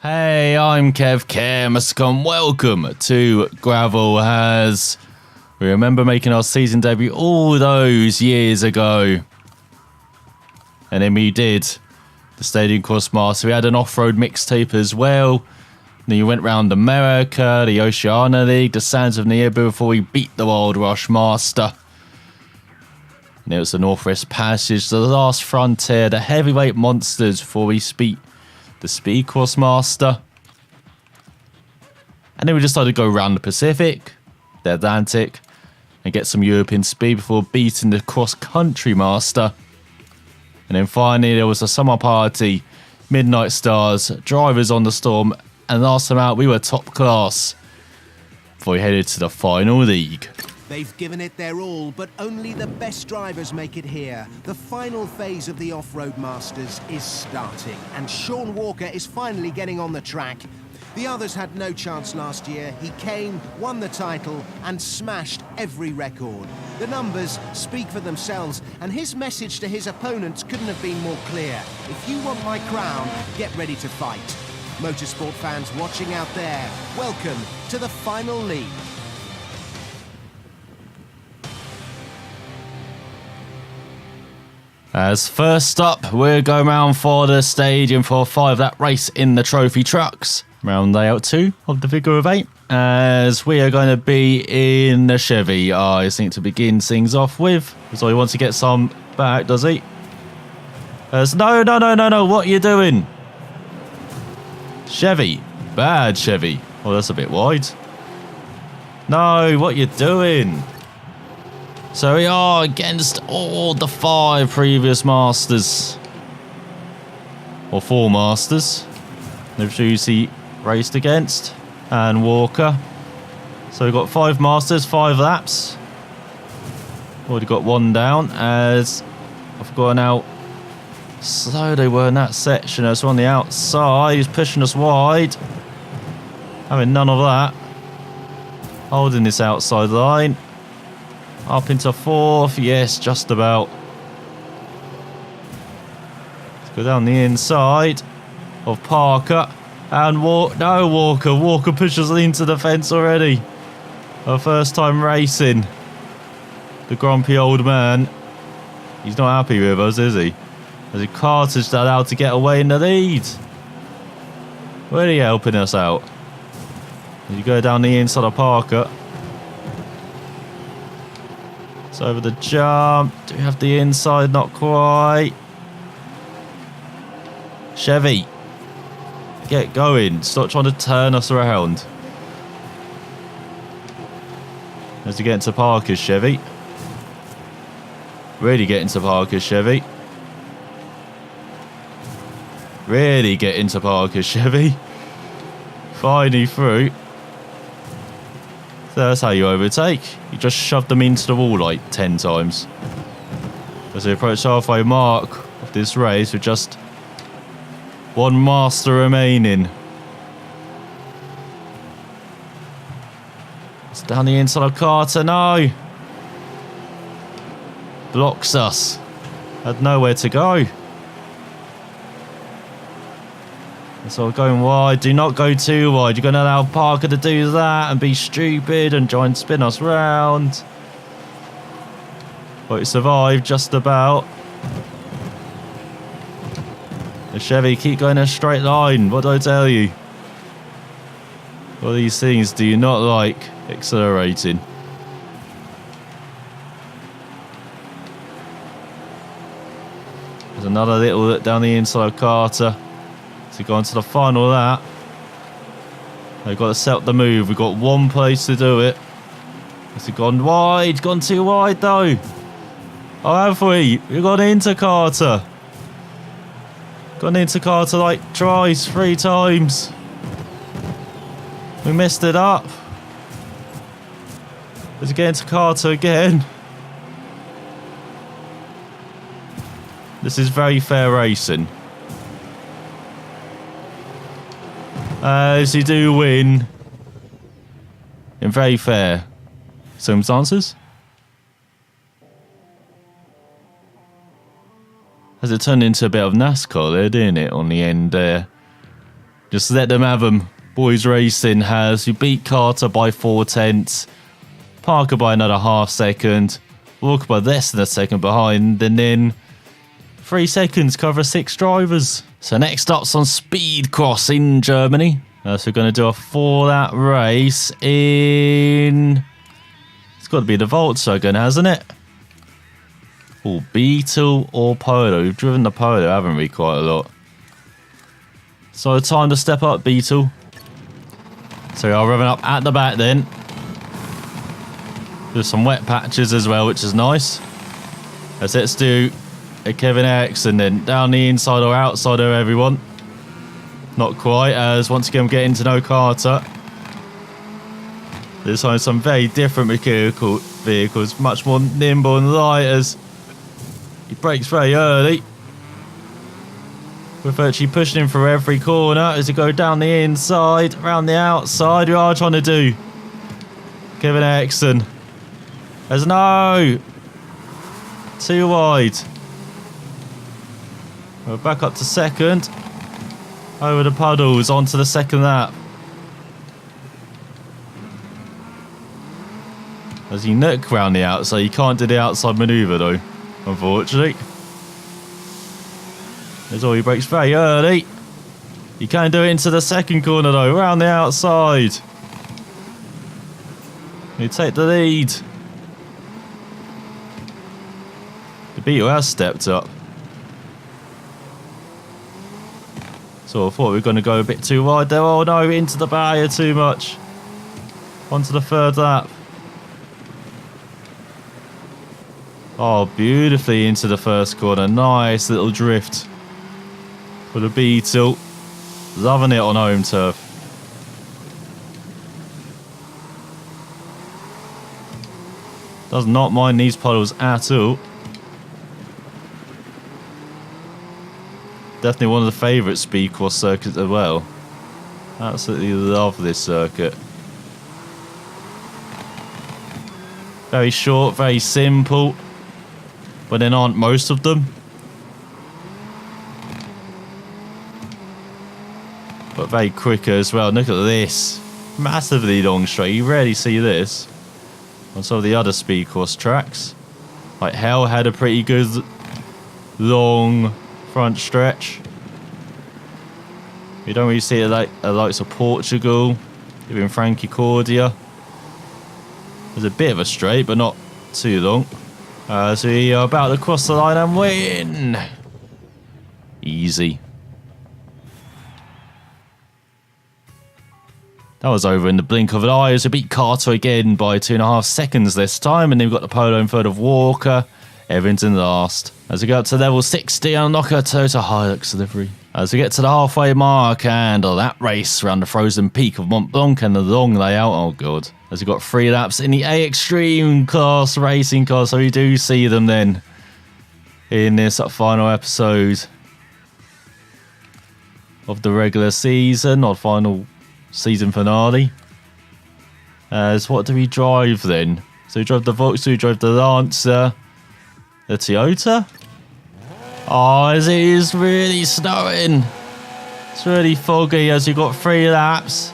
Hey, I'm ElusiveKev. Welcome to Gravel. As we remember making our season debut all those years ago, and then we did the Stadium Crossmaster. We had an off-road mixtape as well. Then you went round America, the Oceania League, the Sands of Niebla before we beat the Wild Rush Master. And it was the Northwest Passage, the last frontier, the heavyweight monsters before we beat the Speed Crossmaster. And then we decided to go around the Pacific, the Atlantic, and get some European speed before beating the Cross Country Master. And then finally there was a summer party, Midnight Stars, Drivers on the Storm, and last time out we were top class before we headed to the final league. They've given it their all, but only the best drivers make it here. The final phase of the Off-Road Masters is starting, and Sean Walker is finally getting on the track. The others had no chance last year. He came, won the title, and smashed every record. The numbers speak for themselves, and his message to his opponents couldn't have been more clear. If you want my crown, get ready to fight. Motorsport fans watching out there, welcome to the final league. As first up, we're going round for the stadium for a 5-lap race in the trophy trucks. Round layout 2 of the figure of 8, as we are going to be in the Chevy. I think to begin things off with, so he wants to get some back, does he? As no, what are you doing? Chevy, bad Chevy. Oh, that's a bit wide. No, what are you doing? So we are against all the 5 previous masters. Or 4 masters. They've usually raced against. And Walker. So we've got 5 masters, 5 laps. Already got 1 down as I've gone out slow they were in that section. As on the outside, he's pushing us wide. Having none of that. Holding this outside line. Up into 4th, yes, just about. Let's go down the inside of Parker. And Walker. Walker pushes into the fence already. Our first time racing. The grumpy old man. He's not happy with us, is he? As Carter's allowed to get away in the lead. Really helping us out. As you go down the inside of Parker. Over the jump. Do we have the inside? Not quite. Chevy. Get going. Stop trying to turn us around. As we get into Parker's Chevy. Really get into Parker's Chevy. Really get into Parker's Chevy. Finally through. That's how you overtake. You just shove them into the wall like 10 times. As we approach halfway mark of this race with just 1 master remaining. It's down the inside of Carter. No! Blocks us. Had nowhere to go. So we're going wide. Do not go too wide. You're going to allow Parker to do that and be stupid and try and spin us round. But he survived just about. The Chevy keep going in a straight line. What do I tell you? All these things do you not like accelerating. There's another little look down the inside of Carter. To go on to the final lap. They've got to set up the move. We've got 1 place to do it. It's gone wide. Gone too wide though. Oh, have we? We've gone into Carter. Gone into Carter like twice, 3 times. We messed it up. Let's get into Carter again. This is very fair racing. As you do win in very fair circumstances. As it turned into a bit of NASCAR there, didn't it, on the end there. Just let them have them. Boys Racing has who beat Carter by 4/10, Parker by another half second, Walker by less than a second behind, and then 3 seconds cover 6 drivers. So next up's on Speed Cross in Germany. So we're going to do a 4-lap race in... It's got to be the Volkswagen, hasn't it? Or Beetle or Polo. We've driven the Polo, haven't we, quite a lot. So time to step up, Beetle. So we are revving up at the back then. There's some wet patches as well, which is nice. Let's do a Kevin Eriksson then. Down the inside or outside of everyone. Not quite, as once again getting to know Carter. This time some very different vehicles, much more nimble and light as he brakes very early. We're virtually pushing him through every corner as he goes down the inside, around the outside. We are trying to do Kevin Eriksson. There's no! Too wide. We're back up to second. Over the puddles, onto the second lap. As he nook round the outside, you can't do the outside manoeuvre though, unfortunately. There's all he brakes very early. You can do it into the second corner though, round the outside. You take the lead. The Beetle has stepped up. So I thought we were going to go a bit too wide there. Oh no, into the barrier too much. Onto the third lap. Oh, beautifully into the first corner. Nice little drift for the Beetle. Loving it on home turf. Does not mind these puddles at all. Definitely one of the favourite speed cross circuits as well. Absolutely love this circuit. Very short, very simple. But then aren't most of them. But very quicker as well. Look at this. Massively long straight. You rarely see this on some of the other speed cross tracks. Like Hell had a pretty good long front stretch. You don't really see it like the likes of Portugal, even Frankie Cordia. There's a bit of a straight, but not too long. So we are about to cross the line and win. Easy. That was over in the blink of an eye as we beat Carter again by 2.5 seconds this time, and then we've got the Polo in third of Walker. Evans in last. As we go up to level 60 on Knocker Toyota Hilux delivery. As we get to the halfway mark and that race around the frozen peak of Mont Blanc and the long layout. Oh god. As we've got 3 laps in the A Extreme class racing car, so we do see them then in this final episode of the regular season, or final season finale. As what do we drive then? So we drove the Volkswagen, we drove the Lancer, the Toyota. Oh, as it is really snowing. It's really foggy as you've got 3 laps.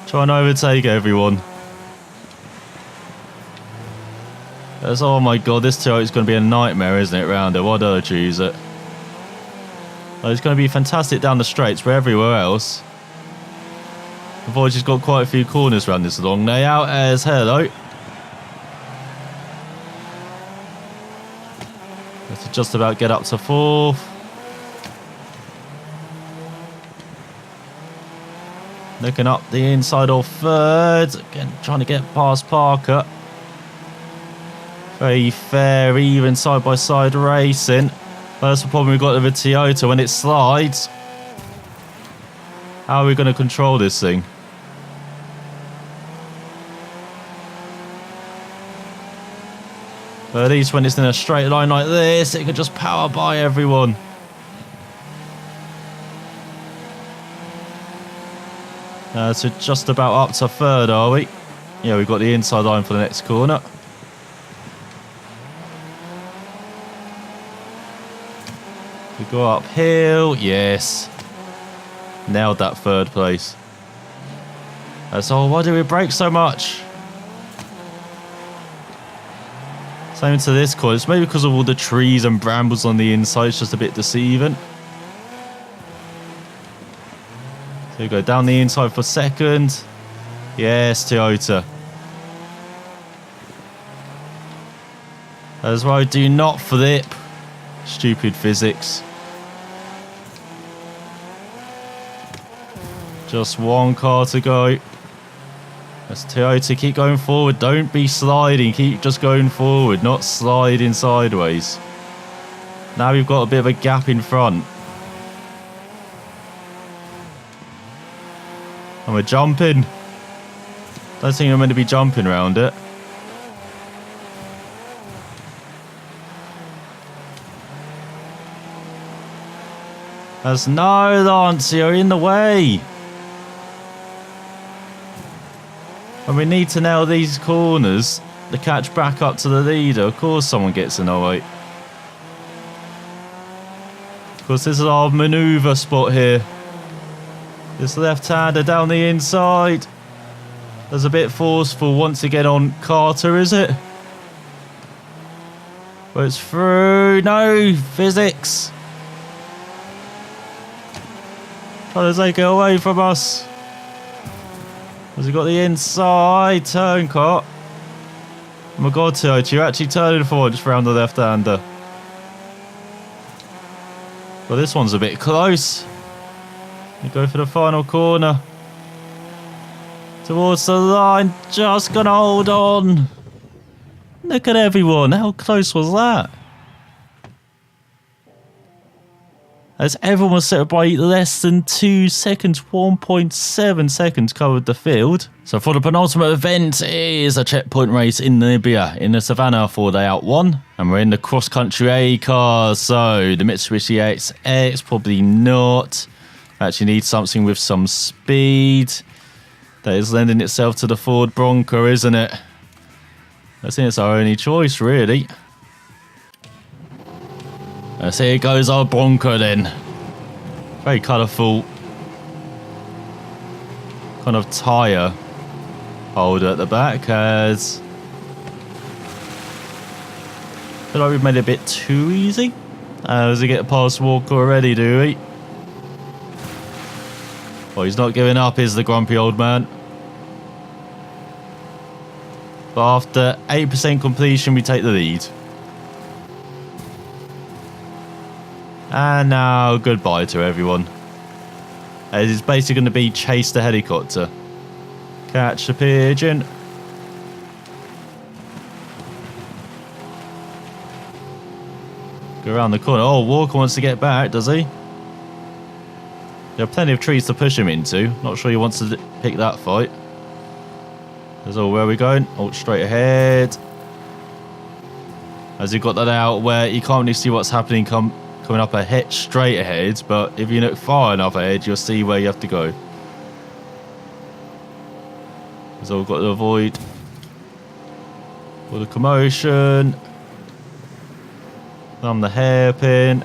Try and overtake everyone. That's, oh my god, this Toyota's going to be a nightmare, isn't it, round it? Why did I choose it? Oh, it's going to be fantastic down the straights, but everywhere else. I've just got quite a few corners around this long layout as hello. Let's just about get up to 4th. Looking up the inside of 3rd. Again, trying to get past Parker. Very fair, even side-by-side racing. That's the problem we've got with the Toyota when it slides. How are we going to control this thing? But at least when it's in a straight line like this, it can just power by everyone. So just about up to 3rd, are we? Yeah, we've got the inside line for the next corner. We go uphill. Yes. Nailed that third place. That's all. Why do we brake so much? Same to this course. Maybe because of all the trees and brambles on the inside. It's just a bit deceiving. So we go down the inside for second. Yes, Toyota. That's right. Do not flip. Stupid physics. Just one car to go. That's Toyota. Keep going forward. Don't be sliding. Keep just going forward, not sliding sideways. Now we've got a bit of a gap in front. And we're jumping. Don't think I'm meant to be jumping around it. There's no, Lance, you're in the way. And we need to nail these corners to catch back up to the leader. Of course someone gets an 08. Of course this is our manoeuvre spot here. This left-hander down the inside. There's a bit forceful once again on Carter, is it? But it's through. No, physics. Trying to take it away from us. Has he got the inside turn cut? Oh my god, Toyota, you're actually turning forward just round the left-hander. Well, this one's a bit close. You go for the final corner. Towards the line, just gonna hold on. Look at everyone, how close was that? As everyone was set by less than 2 seconds, 1.7 seconds covered the field. So for the penultimate event is a checkpoint race in Libya in the Savannah 4-day out one. And we're in the cross-country A cars, so the Mitsubishi AXX, probably not. Actually need something with some speed. That is lending itself to the Ford Bronco, isn't it? I think it's our only choice, really. So here goes our Bronco then. Very colourful kind of tyre holder at the back. As I feel like we've made it a bit too easy. As we get past Walker already, do we? Well, he's not giving up, is the grumpy old man. But after 8% completion, we take the lead. And now, goodbye to everyone. It's basically going to be chase the helicopter. Catch the pigeon. Go around the corner. Oh, Walker wants to get back, does he? There are plenty of trees to push him into. Not sure he wants to pick that fight. There's all where are we going? Oh, straight ahead. As he got that out where you can't really see what's happening coming up ahead, straight ahead, but if you look far enough ahead, you'll see where you have to go. There's all got to avoid all the commotion. On the hairpin.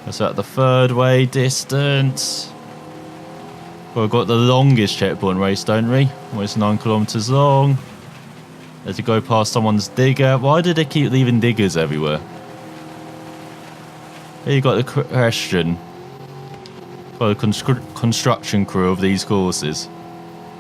That's at the third way distance. Well, we've got the longest checkpoint race, don't we? Almost 9 kilometers long. As you go past someone's digger. Why do they keep leaving diggers everywhere? Here you got the question for the construction crew of these courses.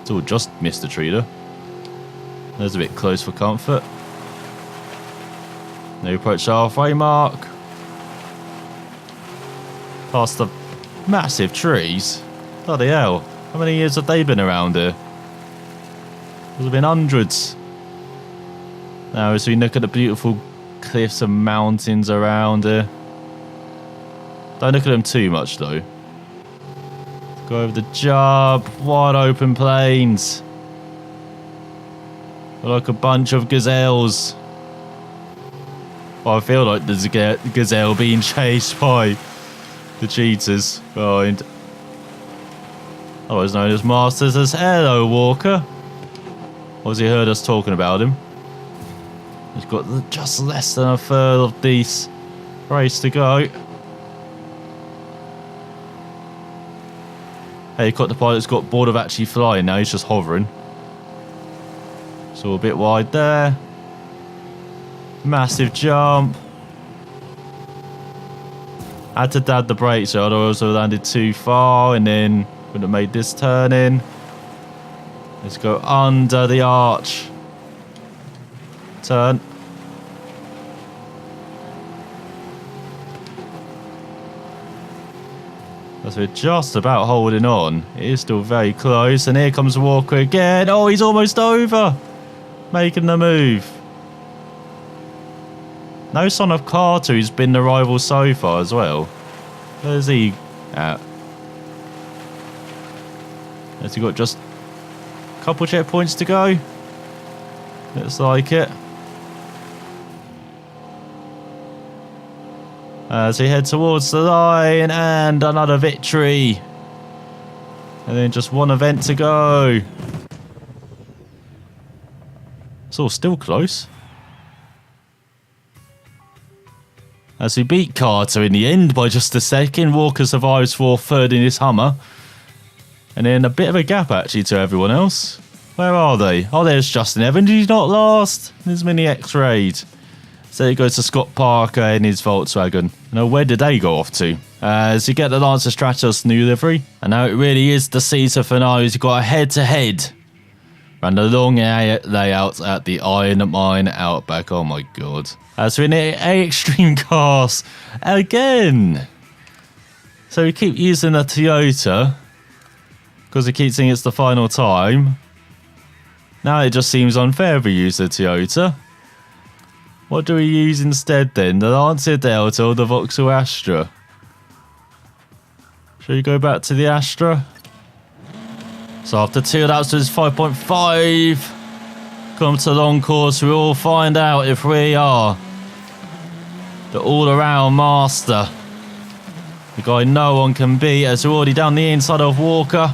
It's all just Mr. Treader. There's a bit close for comfort. Now we approach the halfway mark. Past the massive trees. Bloody hell. How many years have they been around here? There's been hundreds. Now as we look at the beautiful cliffs and mountains around here. Don't look at them too much though. Go over the jump. Wide open plains. Like a bunch of gazelles. Well, I feel like there's a gazelle being chased by the cheaters behind. Otherwise known as Masters as hello Walker. Or has he heard us talking about him? He's got just less than a third of these Race to go. Helicopter pilot's got bored of actually flying now. He's just hovering. So a bit wide there. Massive jump. Had to dab the brakes, so I'd also landed too far and then would have made this turn in. Let's go under the arch. Turn. As we're just about holding on. It is still very close. And here comes Walker again. Oh, he's almost over. Making the move. No son of Carter, who's been the rival so far as well. Where's he at? Has he got just a couple checkpoints to go? Looks like it. As he heads towards the line, and another victory. And then just one event to go. It's all still close. As we beat Carter in the end by just a second, Walker survives for third in his Hummer. And then a bit of a gap actually to everyone else. Where are they? Oh, there's Justin Evans. He's not last. There's Mini X-Rayed. So he goes to Scott Parker in his Volkswagen. Now, where did they go off to? As you get the Lancer Stratos new livery. And now it really is the season finale. You've got a head-to-head. Ran the long layout at the Iron Mine Outback. Oh my god. As we're in A Extreme Cars again. So we keep using the Toyota. Because we keep saying it's the final time. Now it just seems unfair we use the Toyota. What do we use instead then? The Lancia Delta or the Vauxhall Astra? Shall we go back to the Astra? So after 2 laps to 5.5. Come to the long course, we will find out if we are the all-around master. The guy no one can beat, as we're already down the inside of Walker.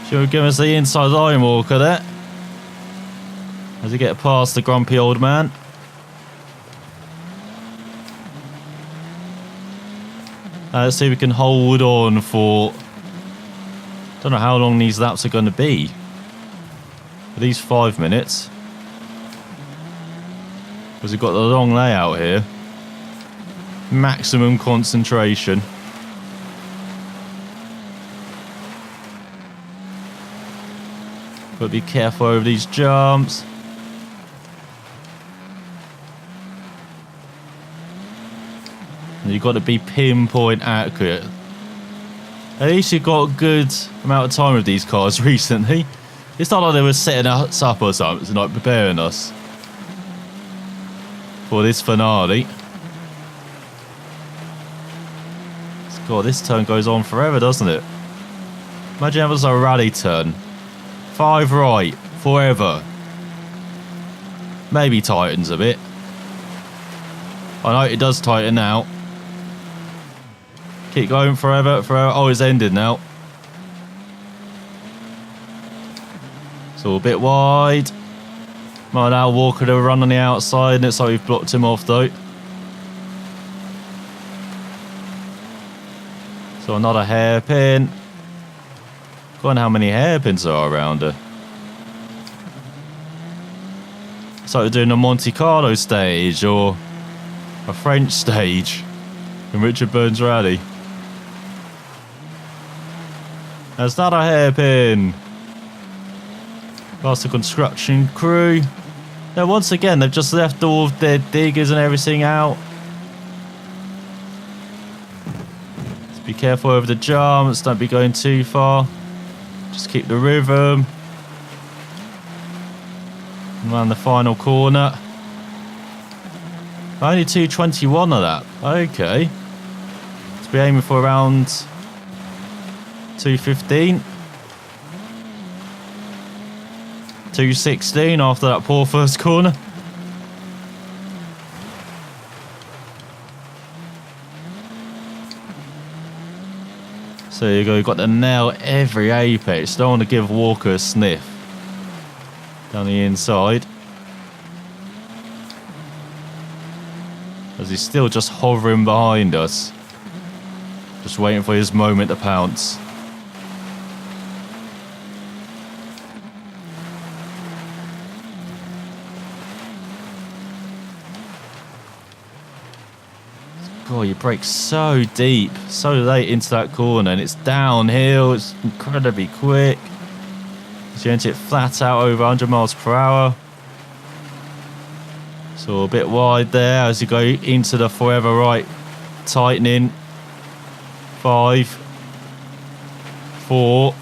She'll give us the inside line, Walker, there. As we get past the grumpy old man. Let's see if we can hold on for... Don't know how long these laps are going to be. At least 5 minutes. Because we've got the long layout here. Maximum concentration. But be careful over these jumps. And you've got to be pinpoint accurate. At least you've got a good amount of time with these cars recently. It's not like they were setting us up or something, like preparing us for this finale. God, this turn goes on forever, doesn't it? Imagine if it was a rally turn. 5 right, forever. Maybe tightens a bit. I know it does tighten out. Keep going forever. Oh, it's ended now. So a bit wide. Might now Walker to run on the outside, and it's like we've blocked him off though. So another hairpin. God, how many hairpins there are around her. So we're doing a Monte Carlo stage or a French stage in Richard Burns Rally. That's not a hairpin. Past the construction crew. Now once again, they've just left all of their diggers and everything out. Just be careful over the jumps, don't be going too far. Just keep the rhythm. And around the final corner. Only 221 of that. Okay. Let's be aiming for around 215. 216 after that poor first corner. So you go, you've got to nail every apex. Don't want to give Walker a sniff. Down the inside. As he's still just hovering behind us. Just waiting for his moment to pounce. God, you brake so deep, so late into that corner, and it's downhill. It's incredibly quick. You enter it flat out over 100 miles per hour. So a bit wide there as you go into the forever right tightening. 5, 4,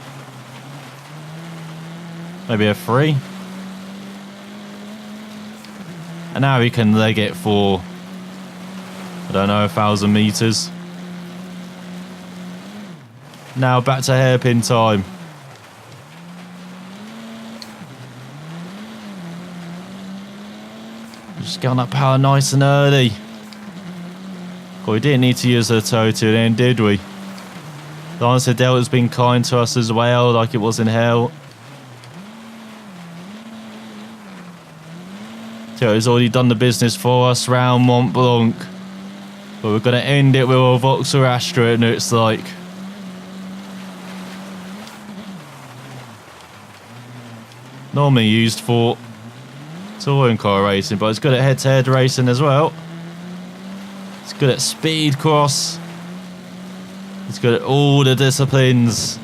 maybe a 3. And now we can leg it for, I don't know, 1,000 meters. Now back to hairpin time. Just get on that power nice and early. God, we didn't need to use the toe to the end, did we? Lancer Delta's been kind to us as well, like it was in hell. Toyota's already done the business for us round Mont Blanc. But we're going to end it with a Vauxhall Astra, and it's like... normally used for touring car racing, but it's good at head-to-head racing as well. It's good at speed cross. It's good at all the disciplines.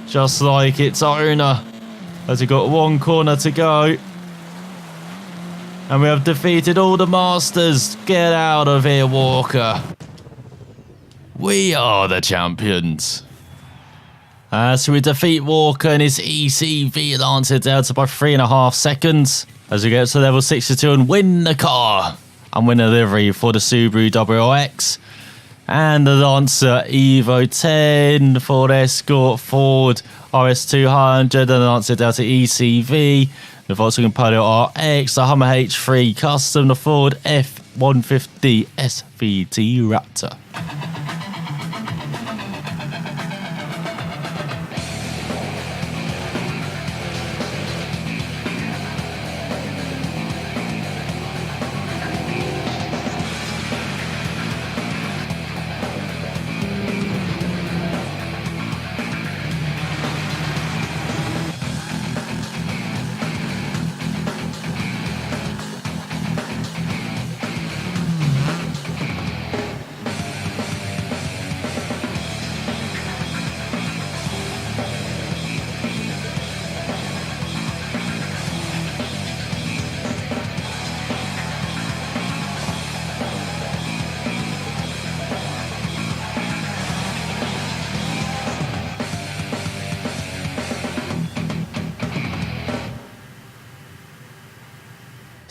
Just like its owner. As we've got one corner to go. And we have defeated all the masters. Get out of here, Walker. We are the champions. So we defeat Walker and his ECV Lancer Delta by 3.5 seconds. As we get to level 62 and win the car. And win a livery for the Subaru WRX. And the Lancer Evo 10, Ford Escort, Ford RS200, the Lancer Delta ECV, the Volkswagen Polo RX, the Hummer H3 Custom, the Ford F-150 SVT Raptor.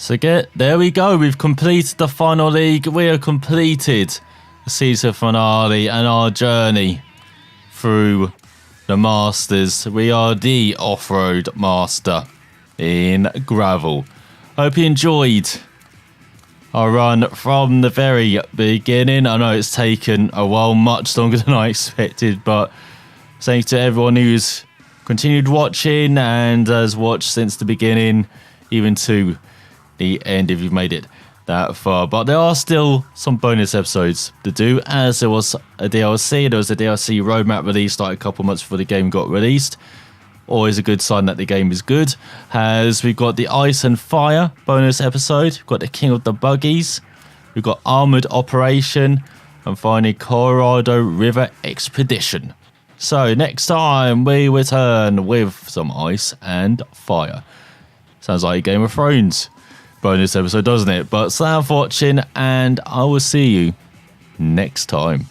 So there we go. We've completed the final league. We have completed the season finale and our journey through the Masters. We are the off-road master in gravel. Hope you enjoyed our run from the very beginning. I know it's taken a while, much longer than I expected, but thanks to everyone who's continued watching and has watched since the beginning, even to the end if you've made it that far. But there are still some bonus episodes to do, as there was a DLC. There was a DLC roadmap released like a couple months before the game got released. Always a good sign that the game is good. As we've got the Ice and Fire bonus episode, we've got the King of the Buggies, we've got Armored Operation, and finally Colorado River Expedition. So next time we return with some Ice and Fire. Sounds like Game of Thrones bonus episode, doesn't it? But thanks for watching, and I will see you next time.